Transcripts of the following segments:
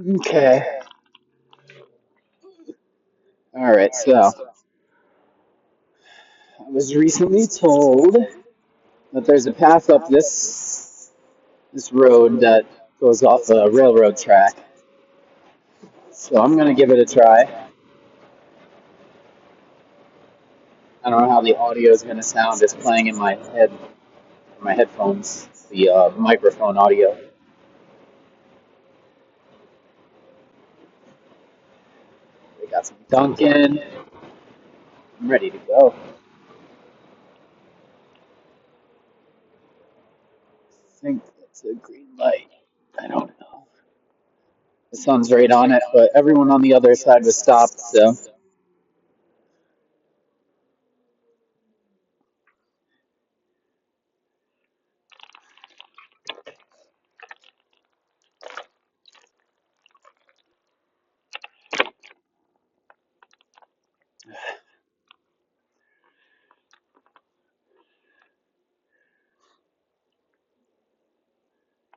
Okay. All right. So I was recently told that there's a path up this road that goes off a railroad track. So I'm gonna give it a try. I don't know how the audio is gonna sound. It's playing in my head, my headphones, the microphone audio. We got some Dunkin'. I'm ready to go. I think it's a green light. I don't know. The sun's right on it, but everyone on the other side was stopped, so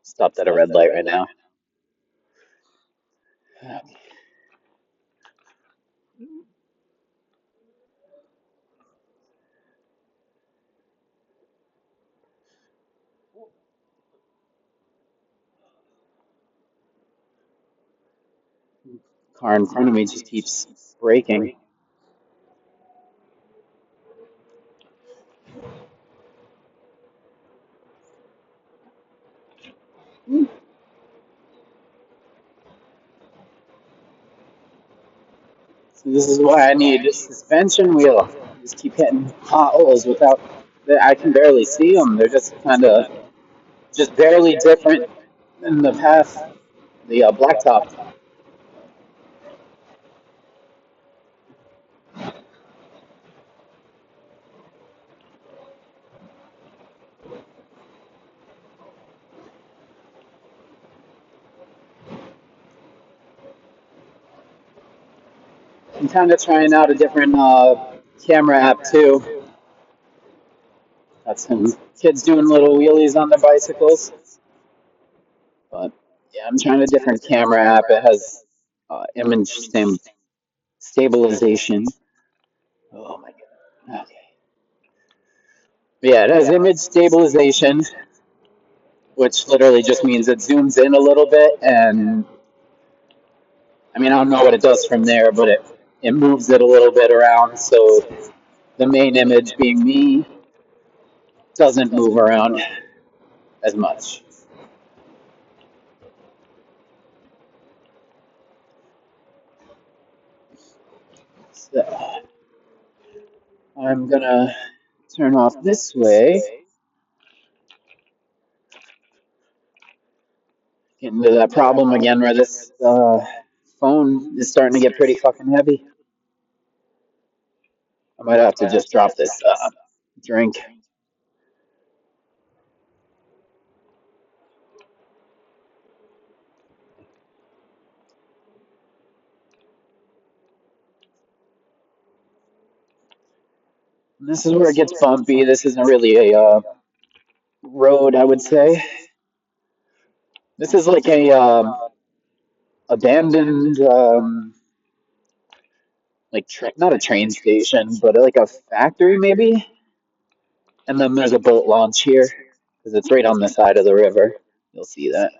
stopped at a red light right now. Car in front of me just keeps braking. So this is why I need a suspension wheel. Just keep hitting potholes without. I can barely see them. They're just kind of just barely different than the path, the blacktop. I'm kind of trying out a different camera app too. Got some kids doing little wheelies on their bicycles. But yeah, I'm trying a different camera app. It has image stabilization. Oh my god. Okay. Yeah, it has image stabilization, which literally just means it zooms in a little bit, and I mean I don't know what it does from there, but it moves it a little bit around, so the main image being me doesn't move around as much. So I'm gonna turn off this way. Get into that problem again where this phone is starting to get pretty fucking heavy. I might have to just drop this drink. This is where it gets bumpy. This isn't really a road, I would say. This is like a abandoned, like not a train station, but like a factory maybe. And then there's a boat launch here because it's right on the side of the river. You'll see that.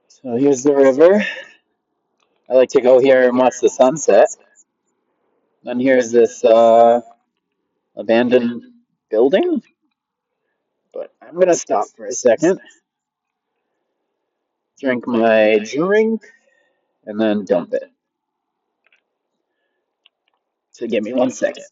So here's the river. I like to go here and watch the sunset. Then here's this abandoned building. But I'm gonna stop for a second, drink my drink, and then dump it. So give me 1 second.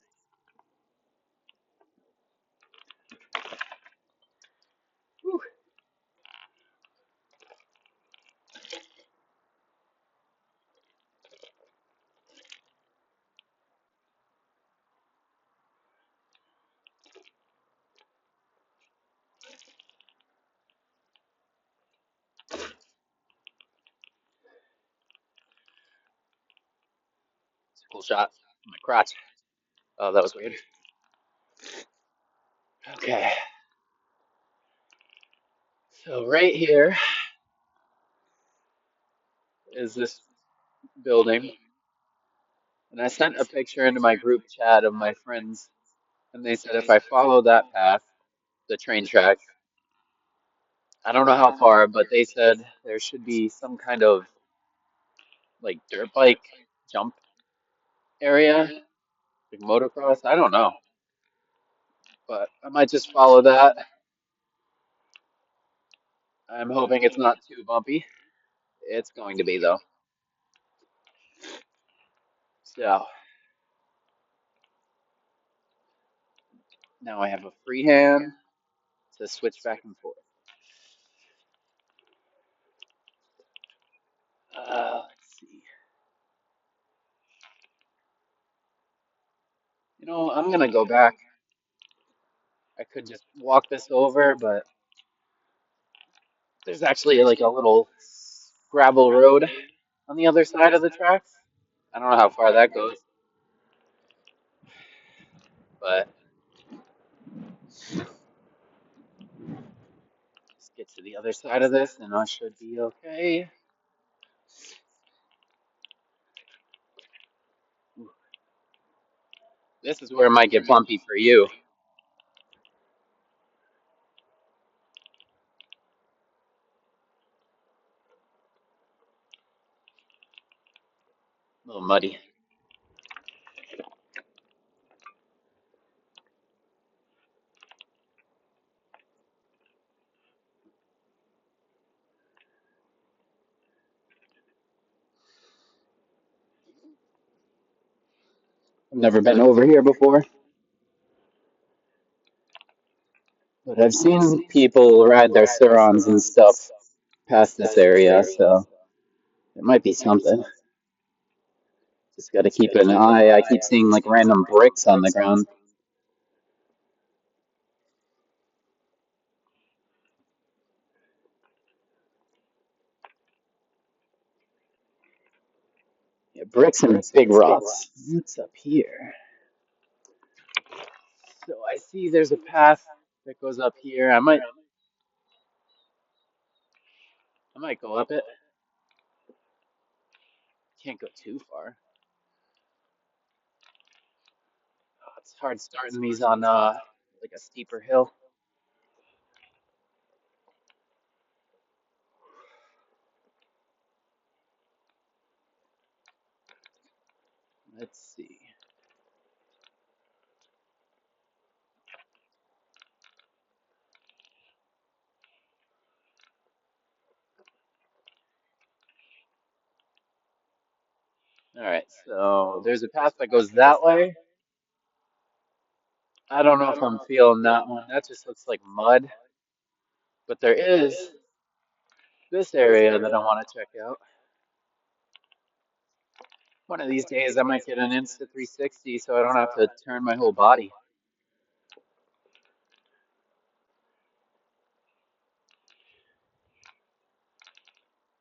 It's a cool shot. My crotch. Oh, that was weird. Okay. So right here is this building, and I sent a picture into my group chat of my friends, and they said if I follow that path, the train tracks, I don't know how far, but they said there should be some kind of like dirt bike jump area, like motocross. I don't know, but I might just follow that. I'm hoping it's not too bumpy. It's going to be though. So now I have a free hand to switch back and forth. Let's see. I'm gonna go back. I could just walk this over, but there's actually like a little gravel road on the other side of the tracks. I don't know how far that goes, but let's get to the other side of this and I should be okay. This is where it might get bumpy for you. A little muddy. I've never been over here before, but I've seen people ride their Surons and stuff past this area, so it might be something. Just got to keep an eye. I keep seeing like random bricks on the ground. Yeah, bricks and big rocks. What's up here? So I see there's a path that goes up here. I might go up it. Can't go too far. Oh, it's hard starting these on like a steeper hill. Let's see. All right, so there's a path that goes that way. I don't know if I'm feeling that one. That just looks like mud. But there is this area that I want to check out. One of these days I might get an Insta 360 so I don't have to turn my whole body.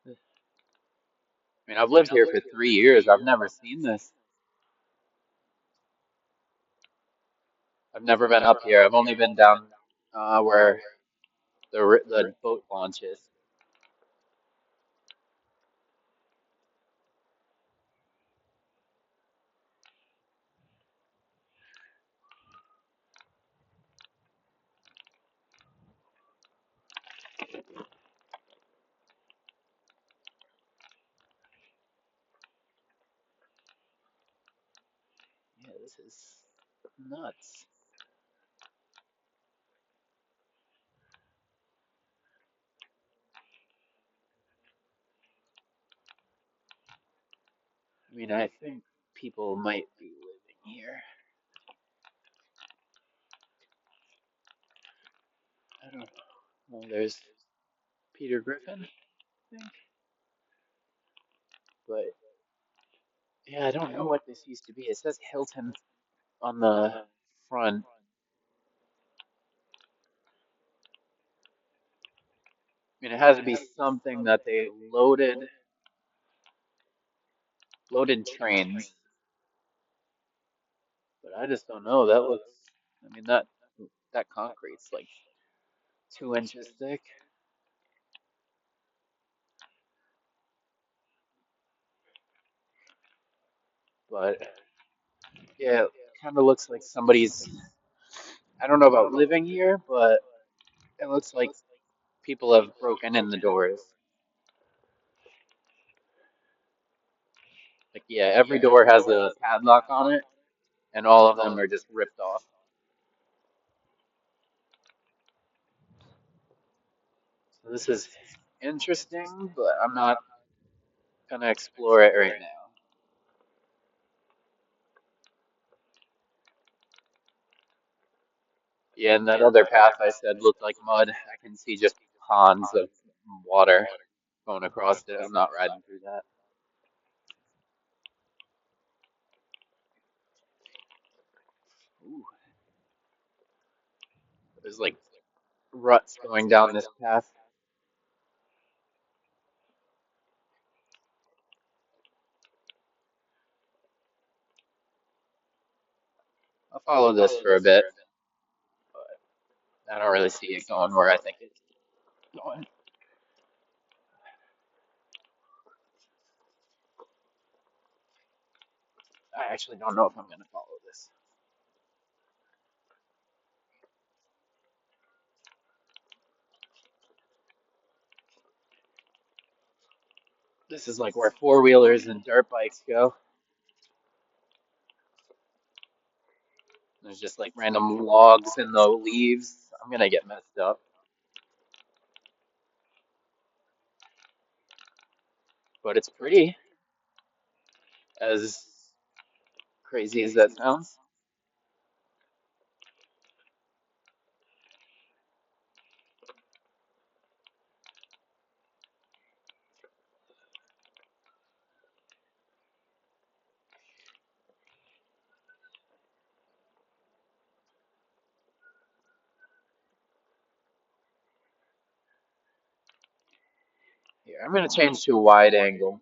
I mean, I've lived here for 3 years. I've never seen this. I've never been up here. I've only been down where the boat launch is. Yeah, this is nuts. I mean, I think people might be living here. I don't know. Well, there's Peter Griffin, I think. But yeah, I don't know what this used to be. It says Hilton on the front. I mean, it has to be something that they loaded trains, but I just don't know. That looks. I mean, that concrete's like 2 inches thick. But yeah, it kind of looks like somebody's, I don't know about living here, but it looks like people have broken in the doors. Like, yeah, every door has a padlock on it, and all of them are just ripped off. So this is interesting, but I'm not gonna explore it right now. Yeah, and that other path I said looked like mud. I can see just ponds of water going across it. I'm not riding through that. Ooh, there's like ruts going down this path. I'll follow this for a bit, but I don't really see it going where I think it's going. I actually don't know if I'm gonna follow this. This is like where four-wheelers and dirt bikes go. There's just like random logs in the leaves. I'm gonna get messed up, but it's pretty, as crazy as that sounds. Here, I'm gonna change to a wide angle.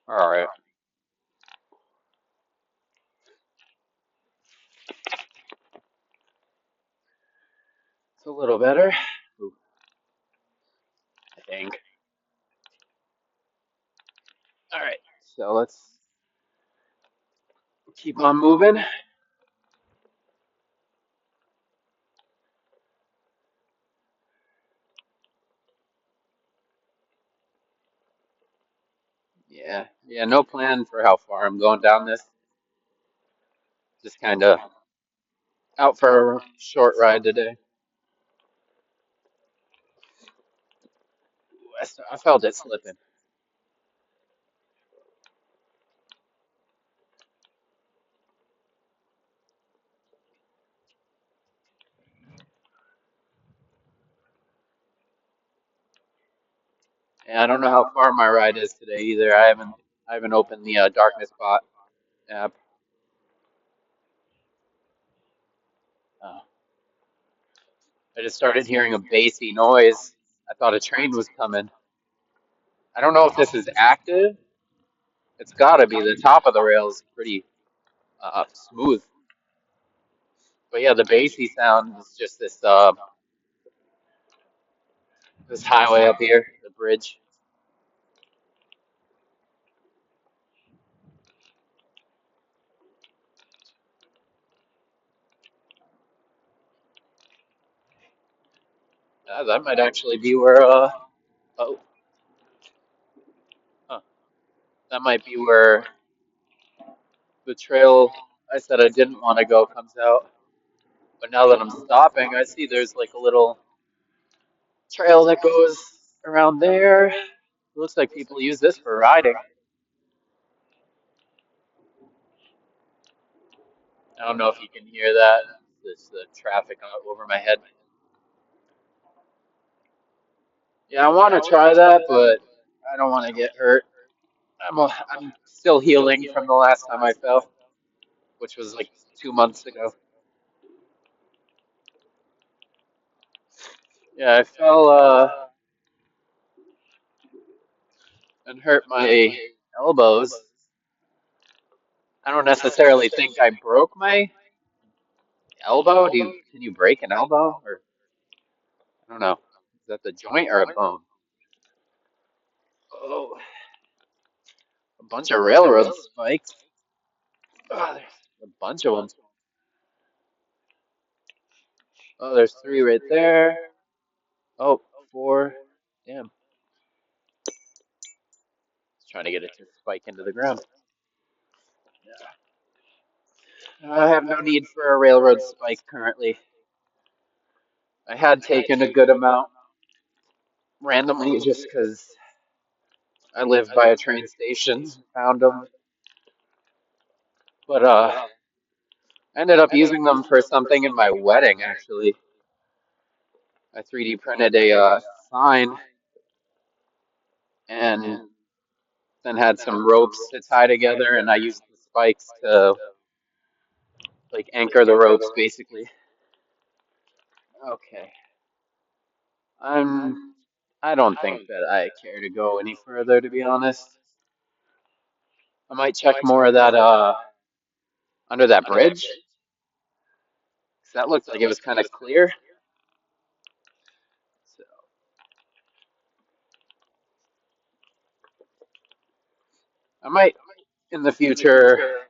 All right, it's a little better. Ooh, I think. All right, so let's keep on moving. Yeah, yeah, no plan for how far I'm going down this. Just kind of out for a short ride today. Ooh, I felt it slipping. And I don't know how far my ride is today either. I haven't opened the darkness bot app. Uh, I just started hearing a bassy noise. I thought a train was coming. I don't know if this is active. It's got to be. The top of the rail is pretty smooth. But yeah, the bassy sound is just this highway up here, the bridge. That might actually be where oh, huh. That might be where the trail I said I didn't want to go comes out. But now that I'm stopping, I see there's like a little trail that goes around there. It looks like people use this for riding. I don't know if you can hear that. There's the traffic over my head. Yeah, I want to try that, but I don't want to get hurt. I'm still healing from the last time I fell, which was like 2 months ago. Yeah, I fell and hurt my elbows. I don't necessarily think I broke my elbow. Can you break an elbow? Or I don't know. Is that the joint or a bone? Oh, a bunch of railroad spikes. Oh, there's a bunch of them. Oh, there's three right there. Oh, four. Damn. Trying to get it to spike into the ground. I have no need for a railroad spike currently. I had taken a good amount randomly just because I live by a train station. Found them, but I ended up using them for something in my wedding. Actually, I 3D printed a sign and then had some ropes to tie together, and I used the spikes to like anchor the ropes, basically. Okay. I'm. I don't think that I care to go any further, to be honest. I might check more of that under that bridge. 'Cause that looked like it was kind of clear. So I might in the future,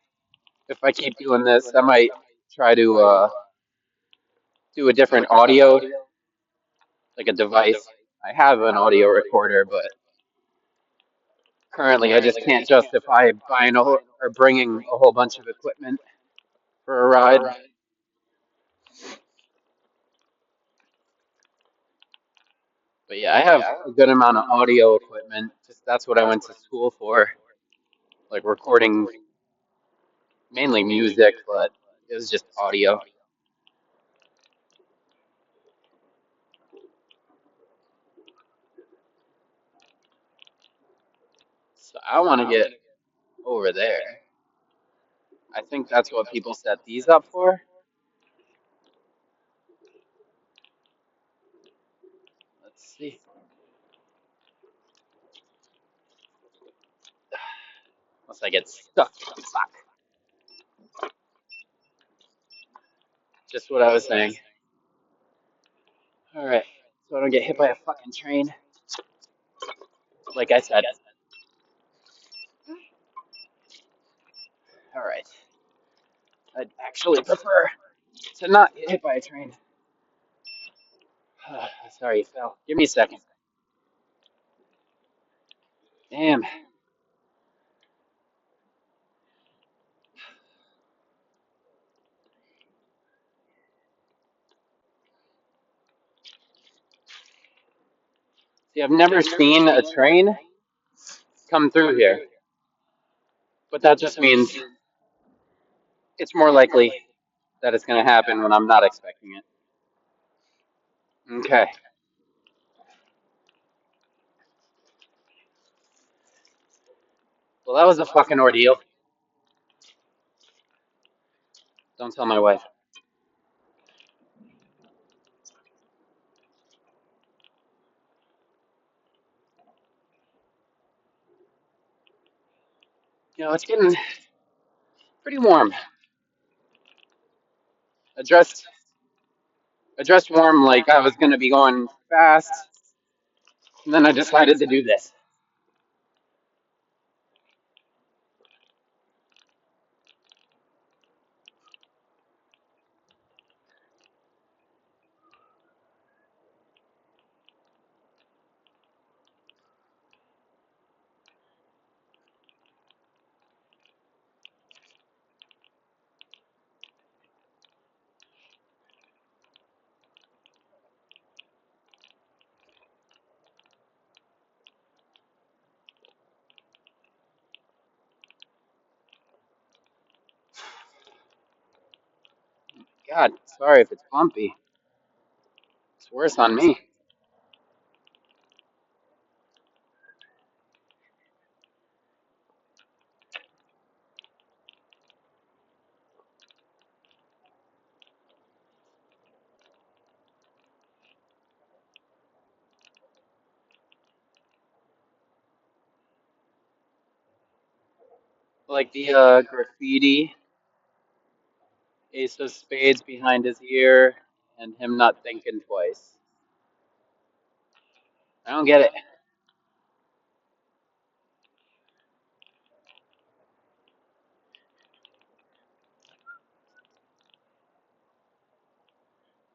if I keep doing this, I might try to do a different audio, like a device. I have an audio recorder, but currently I just can't justify buying or bringing a whole bunch of equipment for a ride. But yeah, I have a good amount of audio equipment. Just that's what I went to school for, like recording mainly music, but it was just audio. So I want to get over there. I think that's what people set these up for. Let's see. Unless I get stuck. Fuck. Just what I was saying. Alright. So I don't get hit by a fucking train. Like I said. Alright. I'd actually prefer to not get hit by a train. Sorry, you fell. Give me a second. Damn. See, I've never seen a train come through here. But that just means it's more likely that it's going to happen when I'm not expecting it. Okay. Well, that was a fucking ordeal. Don't tell my wife. You know, it's getting pretty warm. I dressed warm like I was going to be going fast, and then I decided to do this. God, sorry if it's bumpy. It's worse on me. Like the graffiti, ace of spades behind his ear, and him not thinking twice. I don't get it.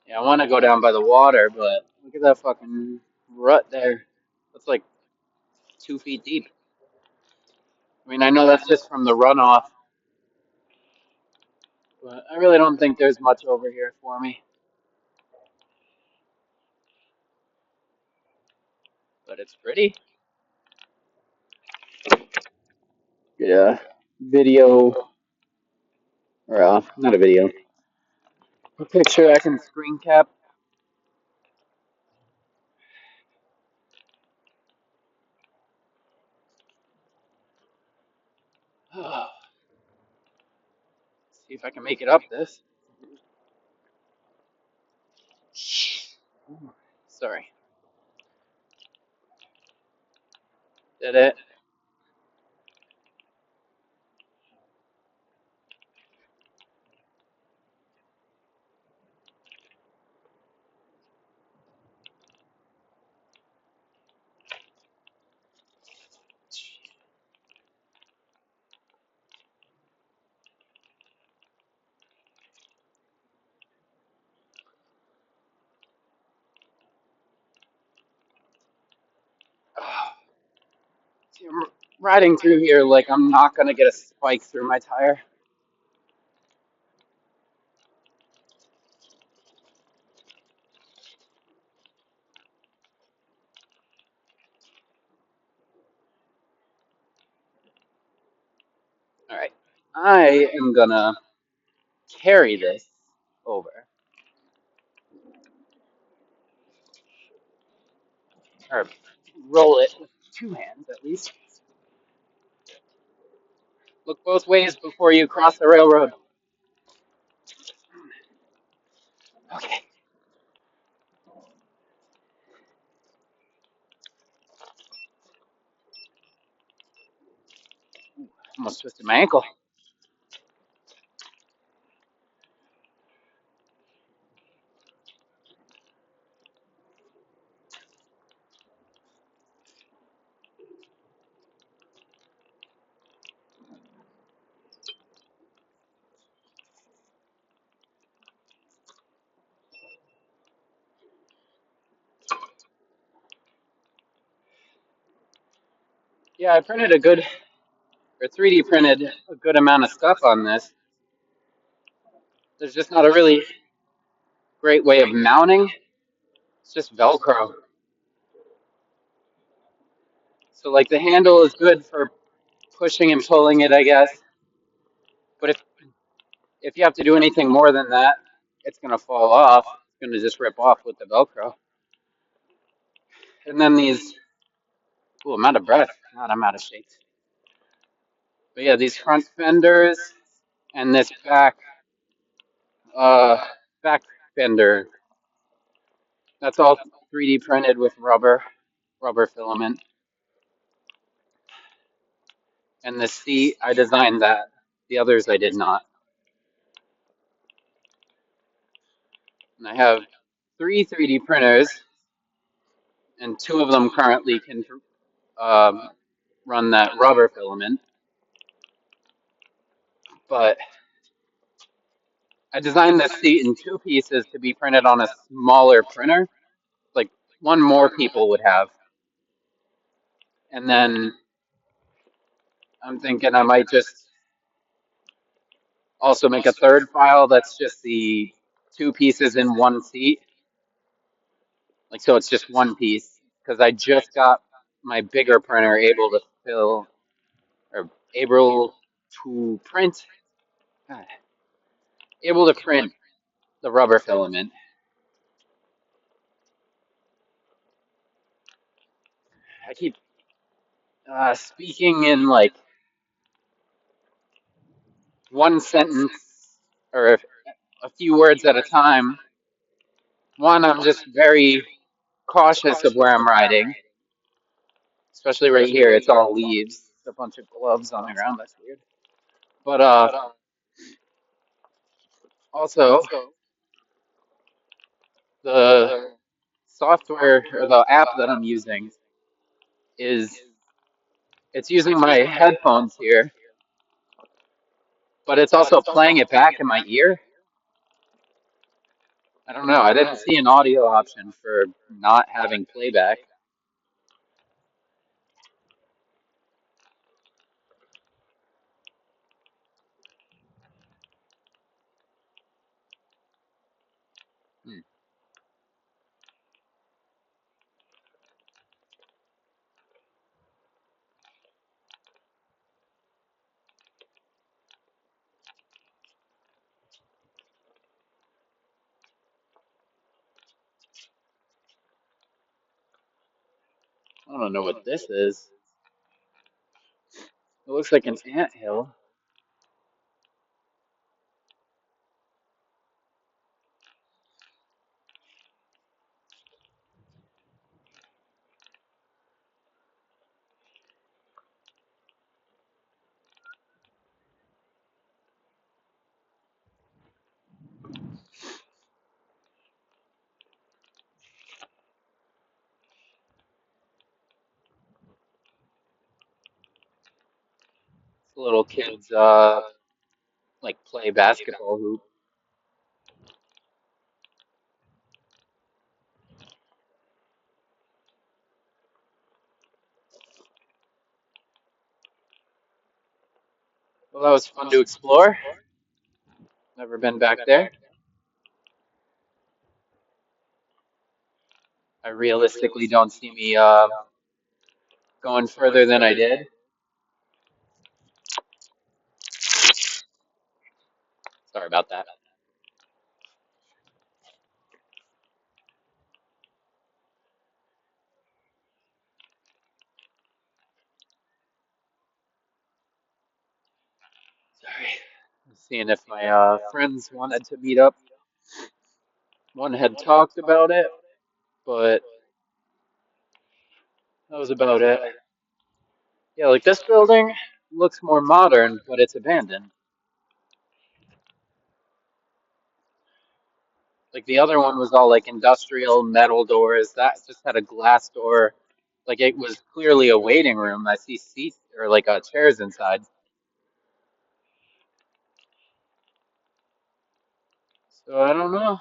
Yeah, I want to go down by the water, but look at that fucking rut there. That's like 2 feet deep. I mean, I know that's just from the runoff, but I really don't think there's much over here for me. But it's pretty. Yeah, video, or not a video, a picture I can screen cap. See if I can make it up this. Sorry. Did it? See, I'm riding through here like I'm not gonna get a spike through my tire. All right, I am gonna carry this over, or roll it with 2 hands at least. Look both ways before you cross the railroad. Okay. Almost twisted my ankle. Yeah, I printed a good, or 3D printed a good amount of stuff on this. There's just not a really great way of mounting. It's just Velcro. So like the handle is good for pushing and pulling it, I guess. But if you have to do anything more than that, it's gonna fall off. It's gonna just rip off with the Velcro. And then these, oh, I'm out of breath. God, I'm out of shape. But yeah, these front fenders and this uh, back fender, that's all 3D printed with rubber filament. And the seat, I designed that. The others I did not. And I have 3D printers, and 2 of them currently can um, run that rubber filament. But I designed this seat in 2 pieces to be printed on a smaller printer, like one more people would have. And then I'm thinking I might just also make a third file that's just the 2 pieces in one seat. Like, so it's just one piece. Because I just got my bigger printer able to fill, or able to print, God, able to print the rubber filament. I keep speaking in like one sentence or a few words at a time. One, I'm just very cautious of where I'm riding, especially right here. It's all leaves, a bunch of gloves on the ground. That's weird. But also the software or the app that I'm using is it's using my headphones here, but it's also playing it back in my ear. I don't know. I didn't see an audio option for not having playback. Hmm. I don't know what this is. It looks like an anthill. Little kids like play basketball hoop. Well, that was fun to explore. Never been back there. I realistically don't see me going further than I did. Sorry about that. Sorry. Seeing if my friends wanted to meet up. One had talked about it, but that was about it. Yeah, like this building looks more modern, but it's abandoned. Like the other one was all like industrial metal doors. That just had a glass door. Like it was clearly a waiting room. I see seats or like chairs inside. So I don't know.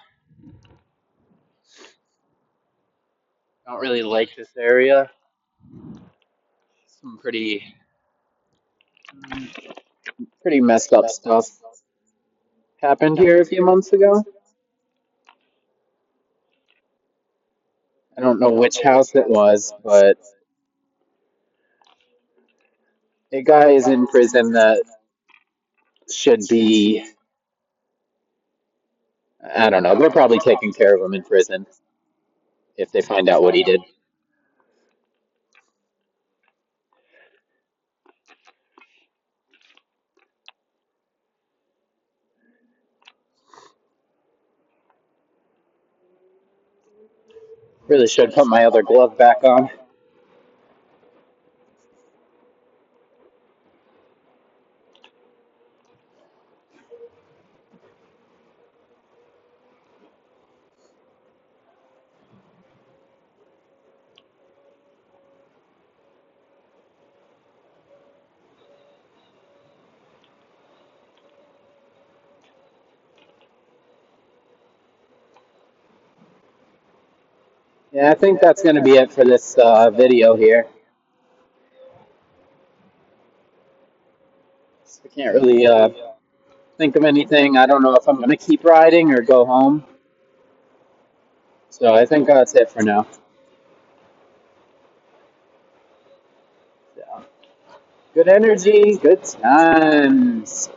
I don't really like this area. Some pretty messed up stuff happened here a few months ago. I don't know which house it was, but a guy is in prison that should be, I don't know, they're probably taking care of him in prison if they find out what he did. Really should put my other glove back on. Yeah, I think that's going to be it for this video here. I can't really think of anything. I don't know if I'm going to keep riding or go home. So I think that's it for now. Yeah. Good energy, good times.